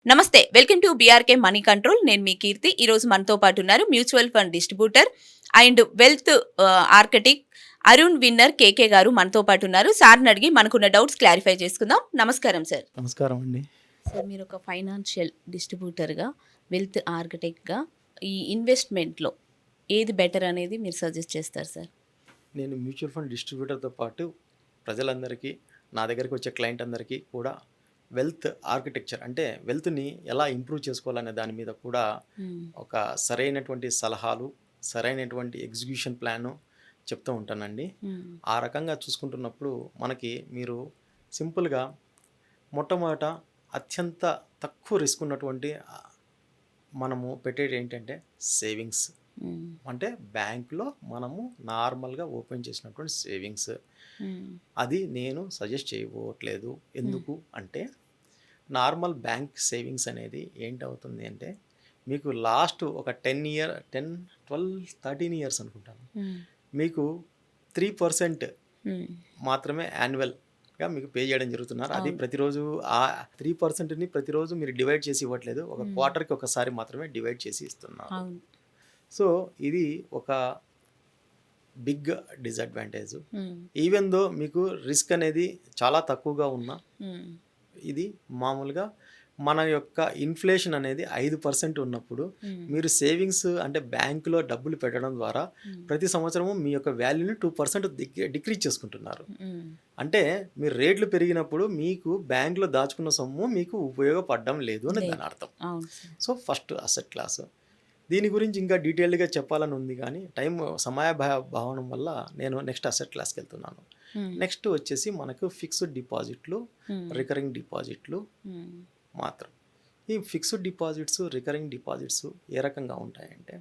నమస్తే, welcome to BRK money control. నేను మీ కీర్తి. ఈ రోజు మనతో పాటు ఉన్నారు mutual fund distributor and wealth architect Arun Winner KK గారు మనతో పాటు ఉన్నారు. సార్ని అడిగి మనకున్న డౌట్స్ క్లారిఫై చేసుకుందాం. నమస్కారం సార్. నమస్కారం అండి. సార్, మీరు ఒక ఫైనాన్షియల్ డిస్ట్రిబ్యూటర్గా, వెల్త్ ఆర్కిటెక్ట్గా ఈ ఇన్వెస్ట్మెంట్లో ఏది బెటర్ అనేది మీరు సజెస్ట్ చేస్తారు సార్? నేను మ్యూచువల్ ఫండ్ డిస్ట్రిబ్యూటర్తో పాటు ప్రజలందరికీ, నా దగ్గరికి వచ్చే క్లయింట్ అందరికీ కూడా వెల్త్ ఆర్కిటెక్చర్ అంటే వెల్త్ని ఎలా ఇంప్రూవ్ చేసుకోవాలనే దాని మీద కూడా ఒక సరైనటువంటి సలహాలు, సరైనటువంటి ఎగ్జిక్యూషన్ ప్లాను చెప్తూ ఉంటానండి. ఆ రకంగా చూసుకుంటున్నప్పుడు మనకి మీరు సింపుల్గా మొట్టమొదట అత్యంత తక్కువ రిస్క్ ఉన్నటువంటి మనము పెట్టేది ఏంటంటే సేవింగ్స్. అంటే బ్యాంక్లో మనము నార్మల్గా ఓపెన్ చేసినటువంటి సేవింగ్స్. అది నేను సజెస్ట్ చేయబోట్లేదు. ఎందుకు అంటే నార్మల్ బ్యాంక్ సేవింగ్స్ అనేది ఏంటవుతుంది అంటే మీకు లాస్ట్ ఒక 13 ఇయర్స్ అనుకుంటాను, మీకు 3% మాత్రమే యాన్యువల్గా మీకు పే చేయడం జరుగుతున్నారు. అది ప్రతిరోజు ఆ 3%ని ప్రతిరోజు మీరు డివైడ్ చేసి ఇవ్వట్లేదు, ఒక క్వార్టర్కి ఒకసారి మాత్రమే డివైడ్ చేసి ఇస్తున్నారు. సో ఇది ఒక బిగ్ డిసడ్వాంటేజ్. ఈవెన్ దో మీకు రిస్క్ అనేది చాలా తక్కువగా ఉన్నా, ఇది మామూలుగా మన యొక్క ఇన్ఫ్లేషన్ అనేది 5% ఉన్నప్పుడు మీరు సేవింగ్స్ అంటే బ్యాంకులో డబ్బులు పెట్టడం ద్వారా ప్రతి సంవత్సరము మీ యొక్క వాల్యూని 2% డిక్రీజ్ చేసుకుంటున్నారు. అంటే మీరు రేట్లు పెరిగినప్పుడు మీకు బ్యాంకులో దాచుకున్న సొమ్ము మీకు ఉపయోగపడడం లేదు అని దాని అర్థం. So first asset class. దీని గురించి ఇంకా డీటెయిల్డ్గా చెప్పాలని ఉంది, కానీ సమయాభావం వల్ల నేను నెక్స్ట్ అసెట్ క్లాస్కి వెళ్తున్నాను. నెక్స్ట్ వచ్చేసి మనకు ఫిక్స్డ్ డిపాజిట్లు, రికరింగ్ డిపాజిట్లు మాత్రం. ఈ ఫిక్స్డ్ డిపాజిట్స్, రికరింగ్ డిపాజిట్స్ ఏ రకంగా ఉంటాయంటే,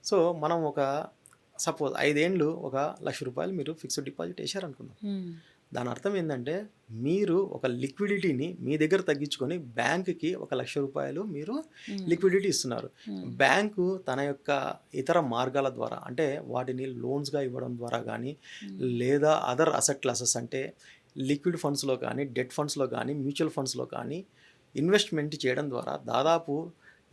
సో మనం ఒక సపోజ్ 5 ఏళ్ళు 1,00,000 రూపాయలు మీరు ఫిక్స్డ్ డిపాజిట్ వేశారనుకుందాం. దాని అర్థం ఏంటంటే మీరు ఒక లిక్విడిటీని మీ దగ్గర తగ్గించుకొని బ్యాంకుకి 1,00,000 రూపాయలు మీరు లిక్విడిటీ ఇస్తున్నారు. బ్యాంకు తన యొక్క ఇతర మార్గాల ద్వారా, అంటే వాటిని లోన్స్గా ఇవ్వడం ద్వారా కానీ, లేదా అదర్ అసెట్ క్లాసెస్ అంటే లిక్విడ్ ఫండ్స్లో కానీ, డెట్ ఫండ్స్లో కానీ, మ్యూచువల్ ఫండ్స్లో కానీ ఇన్వెస్ట్మెంట్ చేయడం ద్వారా దాదాపు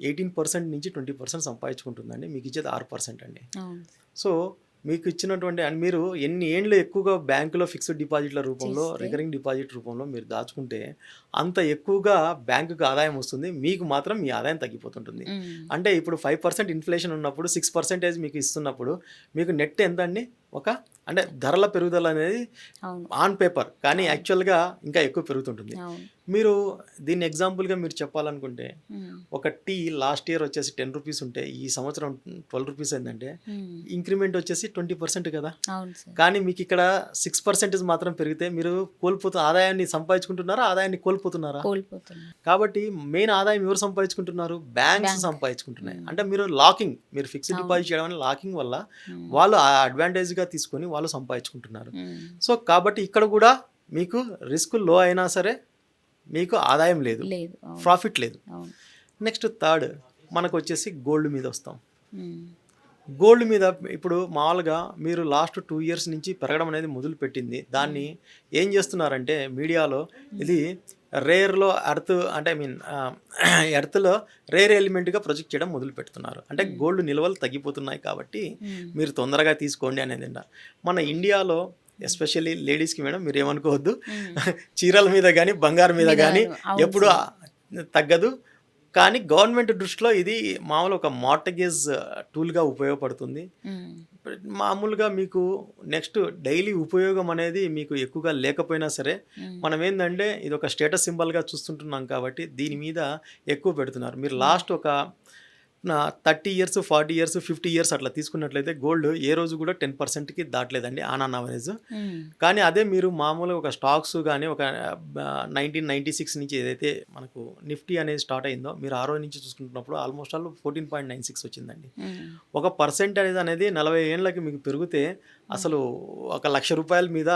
18% నుంచి 20% సంపాదించుకుంటుందండి. మీకు ఇచ్చేది 6% అండి. సో మీకు ఇచ్చినటువంటి అండ్ మీరు ఎన్ని ఏండ్లు ఎక్కువగా బ్యాంకులో ఫిక్స్డ్ డిపాజిట్ల రూపంలో, రికరింగ్ డిపాజిట్ రూపంలో మీరు దాచుకుంటే అంత ఎక్కువగా బ్యాంకుకి ఆదాయం వస్తుంది, మీకు మాత్రం మీ ఆదాయం తగ్గిపోతుంటుంది. అంటే ఇప్పుడు 5% ఇన్ఫ్లేషన్ ఉన్నప్పుడు 6% మీకు ఇస్తున్నప్పుడు మీకు నెట్ ఎంత అండి? అంటే ధరల పెరుగుదల అనేది ఆన్ పేపర్, కానీ యాక్చువల్గా ఇంకా ఎక్కువ పెరుగుతుంటుంది. మీరు దీన్ని ఎగ్జాంపుల్గా మీరు చెప్పాలనుకుంటే, ఒక టీ లాస్ట్ ఇయర్ వచ్చేసి 10 రూపీస్ ఉంటే ఈ సంవత్సరం 12 రూపీస్ అయిందంటే ఇంక్రిమెంట్ వచ్చేసి 20% కదా. కానీ మీకు ఇక్కడ 6% మాత్రం పెరిగితే మీరు ఆదాయాన్ని సంపాదించుకుంటున్నారా, ఆదాయాన్ని కోల్పోతున్నారా? కాబట్టి మెయిన్ ఆదాయం ఎవరు సంపాదించుకుంటున్నారు? బ్యాంక్స్ సంపాదించుకుంటున్నాయి. అంటే మీరు ఫిక్స్డ్ డిపాజిట్ చేయడం వల్ల లాకింగ్ వల్ల వాళ్ళు ఆ అడ్వాంటేజ్గా తీసుకొని వాళ్ళు సంపాదించుకుంటున్నారు. సో కాబట్టి ఇక్కడ కూడా మీకు రిస్క్ లో అయినా సరే మీకు ఆదాయం లేదు, ప్రాఫిట్ లేదు. నెక్స్ట్ థర్డ్ మనకు వచ్చేసి గోల్డ్ మీద వస్తాం. గోల్డ్ మీద ఇప్పుడు మామూలుగా మీరు లాస్ట్ 2 ఇయర్స్ నుంచి పెరగడం అనేది మొదలు పెట్టింది. దాన్ని ఏం చేస్తున్నారంటే మీడియాలో ఇది రేర్లో ఎర్త్లో రేర్ ఎలిమెంట్గా ప్రొజెక్ట్ చేయడం మొదలు పెడుతున్నారు. అంటే గోల్డ్ నిల్వలు తగ్గిపోతున్నాయి కాబట్టి మీరు తొందరగా తీసుకోండి అనేది. మన ఇండియాలో ఎస్పెషల్లీ లేడీస్కి మేడం మీరు ఏమనుకోవద్దు, చీరల మీద కానీ బంగారం మీద కానీ ఎప్పుడు తగ్గదు. కానీ గవర్నమెంట్ దృష్టిలో ఇది మామూలు ఒక మార్టగేజ్ టూల్గా ఉపయోగపడుతుంది. మామూలుగా మీకు నెక్స్ట్ డైలీ ఉపయోగం అనేది మీకు ఎక్కువగా లేకపోయినా సరే మనం ఏంటంటే ఇది ఒక స్టేటస్ సింబల్గా చూస్తుంటున్నాం కాబట్టి దీని మీద ఎక్కువ పెడుతున్నారు. మీరు లాస్ట్ ఒక 30 ఇయర్స్, 40 ఇయర్స్, 50 ఇయర్స్ అట్లా తీసుకున్నట్లయితే గోల్డ్ ఏ రోజు కూడా 10%కి దాటలేదండి ఆన్ యావరేజ్. కానీ అదే మీరు మామూలుగా ఒక స్టాక్స్ కానీ ఒక 1996 నుంచి ఏదైతే మనకు నిఫ్టీ అనేది స్టార్ట్ అయిందో మీరు ఆ రోజు నుంచి చూసుకుంటున్నప్పుడు ఆల్మోస్ట్ 14.96 వచ్చిందండి. 1% అనేది 40 ఏళ్ళకి మీకు పెరిగితే అసలు 1,00,000 రూపాయల మీద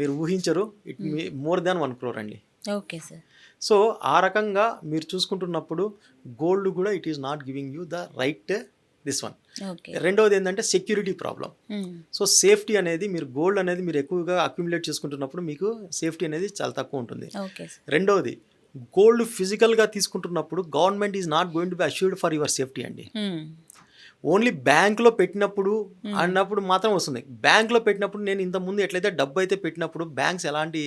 మీరు ఊహించరు. ఇట్ మోర్ దాన్ 1 crore అండి. Okay sir. సో ఆ రకంగా మీరు చూసుకుంటున్నప్పుడు గోల్డ్ కూడా it is not giving you the right this one. రెండవది ఏంటంటే సెక్యూరిటీ ప్రాబ్లం. సో సేఫ్టీ అనేది మీరు గోల్డ్ అనేది మీరు ఎక్కువగా అక్యుములేట్ చేసుకుంటున్నప్పుడు మీకు సేఫ్టీ అనేది చాలా తక్కువ ఉంటుంది. రెండవది గోల్డ్ ఫిజికల్గా తీసుకుంటున్నప్పుడు government is not going to B assured for your safety అండి. ఓన్లీ బ్యాంక్లో పెట్టినప్పుడు అన్నప్పుడు మాత్రం వస్తుంది. బ్యాంక్లో పెట్టినప్పుడు నేను ఇంతకుముందు ఎట్లయితే డబ్బు అయితే పెట్టినప్పుడు బ్యాంక్స్ ఎలాంటి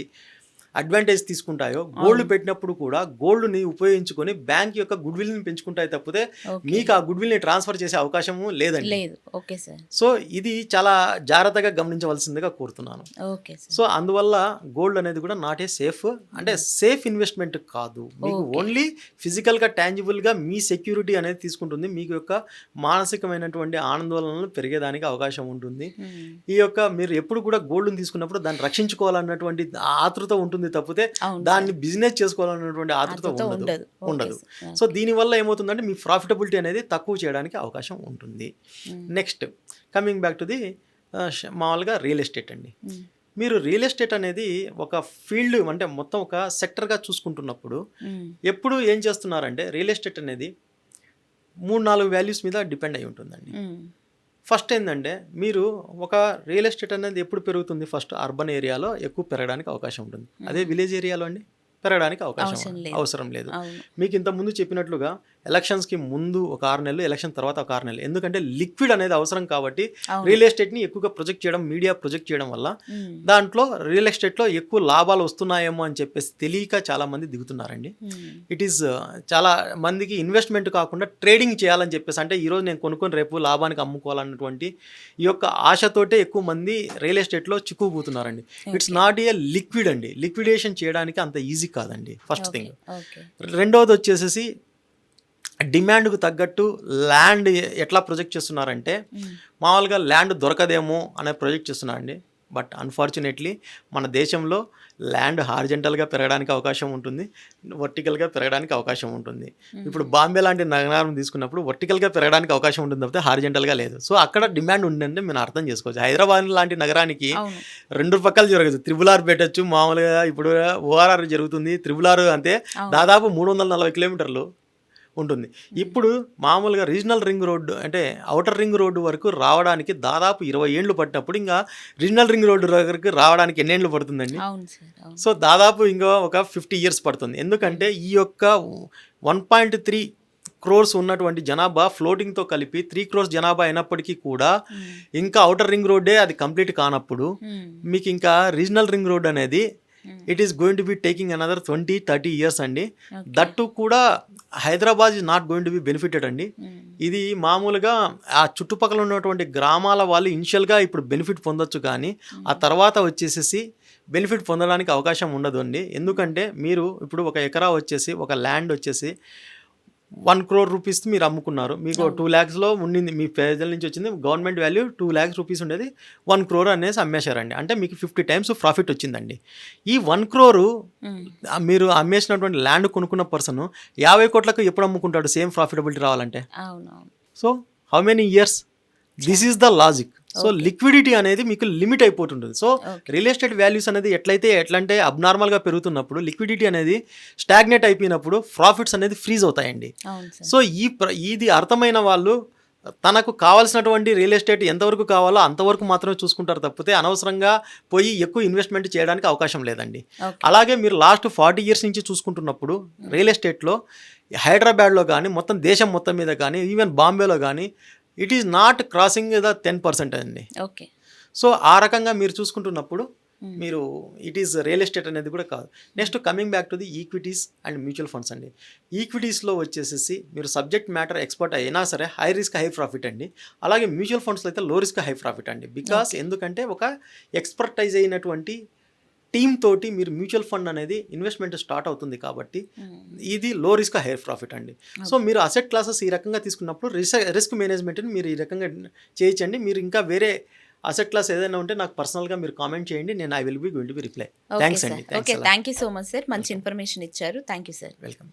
అడ్వాంటేజ్ తీసుకుంటాయో, గోల్డ్ పెట్టినప్పుడు కూడా గోల్డ్ని ఉపయోగించుకొని బ్యాంక్ యొక్క గుడ్ విల్ని పెంచుకుంటాయి తప్పితే మీకు ఆ గుడ్ విల్ని ట్రాన్స్ఫర్ చేసే అవకాశము లేదండి. Okay sir. సో ఇది చాలా జాగ్రత్తగా గమనించవలసిందిగా కోరుతున్నాను. Okay sir. సో అందువల్ల గోల్డ్ అనేది కూడా నాట్ ఏ సేఫ్, అంటే సేఫ్ ఇన్వెస్ట్మెంట్ కాదు. మీకు ఓన్లీ ఫిజికల్గా టాంజిబుల్గా మీ సెక్యూరిటీ అనేది తీసుకుంటుంది. మీకు యొక్క మానసికమైనటువంటి ఆందోళనలు పెరిగేదానికి అవకాశం ఉంటుంది. ఈ యొక్క మీరు ఎప్పుడు కూడా గోల్డ్ని తీసుకున్నప్పుడు దాన్ని రక్షించుకోవాలన్నటువంటి ఆతృత ఉంటుంది తప్పితే దాన్ని బిజినెస్ చేసుకోవాలన్నటువంటి ఆతృత ఉండదు. సో దీనివల్ల ఏమవుతుందంటే మీ ప్రాఫిటబిలిటీ అనేది తక్కువ చేయడానికి అవకాశం ఉంటుంది. Next coming back to the మామూలుగా రియల్ ఎస్టేట్ అండి. మీరు రియల్ ఎస్టేట్ అనేది ఒక ఫీల్డ్ అంటే మొత్తం ఒక సెక్టర్గా చూసుకుంటున్నప్పుడు ఎప్పుడు ఏం చేస్తున్నారంటే రియల్ ఎస్టేట్ అనేది 3-4 వాల్యూస్ మీద డిపెండ్ అయి ఉంటుందండి. ఫస్ట్ ఏంటంటే మీరు ఒక రియల్ ఎస్టేట్ అనేది ఎప్పుడు పెరుగుతుంది? ఫస్ట్ అర్బన్ ఏరియాలో ఎక్కువ పెరగడానికి అవకాశం ఉంటుంది. అదే విలేజ్ ఏరియాలో అండి పెరగడానికి అవసరం లేదు. మీకు ఇంతకుముందు చెప్పినట్లుగా ఎలక్షన్స్కి ముందు ఒక 6 నెలలు, ఎలక్షన్ తర్వాత ఒక 6 నెలలు, ఎందుకంటే లిక్విడ్ అనేది అవసరం కాబట్టి రియల్ ఎస్టేట్ని ఎక్కువగా ప్రొజెక్ట్ చేయడం, మీడియా ప్రొజెక్ట్ చేయడం వల్ల దాంట్లో రియల్ ఎస్టేట్లో ఎక్కువ లాభాలు వస్తున్నాయేమో అని చెప్పేసి తెలియక చాలా మంది దిగుతున్నారండి. ఇట్ ఈస్ చాలా మందికి ఇన్వెస్ట్మెంట్ కాకుండా ట్రేడింగ్ చేయాలని చెప్పేసి, అంటే ఈరోజు నేను కొనుక్కొని రేపు లాభానికి అమ్ముకోవాలన్నటువంటి ఈ యొక్క ఆశతోటే ఎక్కువ మంది రియల్ ఎస్టేట్లో చిక్కుకుపోతున్నారండి. ఇట్స్ నాట్ ఏ లిక్విడ్ అండి. లిక్విడేషన్ చేయడానికి అంత ఈజీ కాదండి ఫస్ట్ థింగ్. రెండవది వచ్చేసేసి డిమాండ్కు తగ్గట్టు ల్యాండ్ ఎట్లా ప్రొజెక్ట్ చేస్తున్నారంటే మామూలుగా ల్యాండ్ దొరకదేమో అనే ప్రొజెక్ట్ చేస్తున్నారండి. బట్ అన్ఫార్చునేట్లీ మన దేశంలో ల్యాండ్ హారిజెంటల్గా పెరగడానికి అవకాశం ఉంటుంది, వర్టికల్గా పెరగడానికి అవకాశం ఉంటుంది. ఇప్పుడు బాంబే లాంటి నగరం తీసుకున్నప్పుడు వర్టికల్గా పెరగడానికి అవకాశం ఉంటుంది తప్పితే హారిజెంటల్గా లేదు. సో అక్కడ డిమాండ్ ఉందంటే మనం అర్థం చేసుకోవచ్చు. హైదరాబాద్ లాంటి నగరానికి 2 పక్కలు జరగదు. త్రిబుల్ ఆర్ పెట్టచ్చు, మామూలుగా ఇప్పుడు ఓఆర్ఆర్ జరుగుతుంది. త్రిబుల్ ఆర్ అంతే దాదాపు 340 కిలోమీటర్లు ఉంటుంది. ఇప్పుడు మామూలుగా రీజనల్ రింగ్ రోడ్డు అంటే అవుటర్ రింగ్ రోడ్డు వరకు రావడానికి దాదాపు 20 ఏళ్ళు పట్టినప్పుడు ఇంకా రీజనల్ రింగ్ రోడ్డు వరకు రావడానికి ఎన్ని ఏళ్ళు పడుతుందండి? సో దాదాపు ఇంకా ఒక 50 ఇయర్స్ పడుతుంది. ఎందుకంటే ఈ యొక్క 1.3 crores ఉన్నటువంటి జనాభా ఫ్లోటింగ్తో కలిపి 3 crores జనాభా అయినప్పటికీ కూడా ఇంకా అవుటర్ రింగ్ రోడ్డే అది కంప్లీట్ కానప్పుడు మీకు ఇంకా రీజనల్ రింగ్ రోడ్ అనేది it is going to be taking another 20-30 years అండి. దట్టు కూడా Hyderabad is not going to be benefited అండి. ఇది మామూలుగా ఆ చుట్టుపక్కల ఉన్నటువంటి గ్రామాల వాళ్ళు ఇనిషియల్గా ఇప్పుడు బెనిఫిట్ పొందొచ్చు, కానీ ఆ తర్వాత వచ్చేసేసి బెనిఫిట్ పొందడానికి అవకాశం ఉండదు అండి. ఎందుకంటే మీరు ఇప్పుడు ఒక ఎకరా వచ్చేసి ఒక ల్యాండ్ వచ్చేసి 1 crore రూపీస్ మీరు అమ్ముకున్నారు. మీకు 2 lakhsలో ఉండింది, మీ పేదల నుంచి వచ్చింది. గవర్నమెంట్ వాల్యూ 2 lakhs రూపీస్ ఉండేది, 1 crore అనేసి అమ్మేశారండి. అంటే మీకు 50 times ప్రాఫిట్ వచ్చిందండి. ఈ 1 crore మీరు అమ్మేసినటువంటి ల్యాండ్ కొనుక్కున్న పర్సన్ 50 కోట్లకు ఎప్పుడు అమ్ముకుంటాడు సేమ్ ప్రాఫిటబిలిటీ రావాలంటే? So how many years? This is the logic. So liquidity అనేది మీకు లిమిట్ అయిపోతుంటుంది. సో రియల్ ఎస్టేట్ వాల్యూస్ అనేది ఎట్లంటే అబ్నార్మల్గా పెరుగుతున్నప్పుడు లిక్విడిటీ అనేది స్టాగ్నేట్ అయిపోయినప్పుడు ప్రాఫిట్స్ అనేది ఫ్రీజ్ అవుతాయండి. సో ఇది అర్థమైన వాళ్ళు తనకు కావాల్సినటువంటి రియల్ ఎస్టేట్ ఎంతవరకు కావాలో అంతవరకు మాత్రమే చూసుకుంటారు తప్పితే అనవసరంగా పోయి ఎక్కువ ఇన్వెస్ట్మెంట్ చేయడానికి అవకాశం లేదండి. అలాగే మీరు లాస్ట్ 40 years నుంచి చూసుకుంటున్నప్పుడు రియల్ ఎస్టేట్లో హైదరాబాద్లో కానీ మొత్తం దేశం మొత్తం మీద కానీ ఈవెన్ బాంబేలో కానీ it is not crossing the 10% అండి. ఓకే. సో ఆ రకంగా మీరు చూసుకుంటున్నప్పుడు మీరు ఇట్ ఈస్ రియల్ ఎస్టేట్ అనేది కూడా కాదు. Next coming back to the equities and mutual funds అండి. ఈక్విటీస్లో వచ్చేసేసి మీరు సబ్జెక్ట్ మ్యాటర్ ఎక్స్పర్ట్ అయినా సరే హై రిస్క్ హై ప్రాఫిట్ అండి. అలాగే మ్యూచువల్ ఫండ్స్లో అయితే లో రిస్క్ హై ప్రాఫిట్ అండి. బికాస్ ఎందుకంటే ఒక ఎక్స్పర్టైజ్ అయినటువంటి టీమ్ తోటి మీరు మ్యూచువల్ ఫండ్ అనేది ఇన్వెస్ట్మెంట్ స్టార్ట్ అవుతుంది కాబట్టి ఇది లో రిస్క్ హై ప్రాఫిట్ అండి. సో మీరు అసెట్ క్లాసెస్ ఈ రకంగా తీసుకున్నప్పుడు రిస్క్ మేనేజ్మెంట్ని మీరు ఈ రకంగా చేయొచ్చండి. మీరు ఇంకా వేరే అసెట్ క్లాస్ ఏదైనా ఉంటే నాకు పర్సనల్గా మీరు కామెంట్ చేయండి, నేను I will be going to be reply. Thanks అండి. Thank you so much sir, మంచి ఇన్ఫర్మేషన్ ఇచ్చారు. Thank you sir. వెల్కమ్.